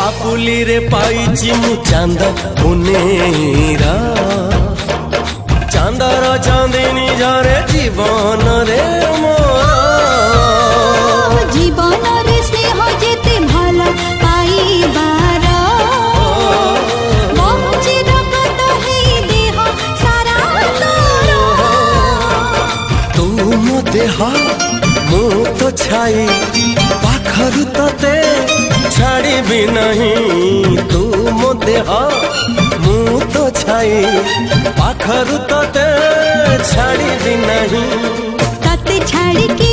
पापुली रे पाइची मु चांद मुनेरा चांदर चांदिनी झरे जीवन रे मोरा जीवन रे स्नेह जेते भला पाइबार बहुची रगत है देह सारा तू मो देह मु तो छाई पाखरु तते छाड़ी भी नहीं तू मो देह मु तो छाई पाखरु तते छाड़ी भी नहीं तते छाड़ी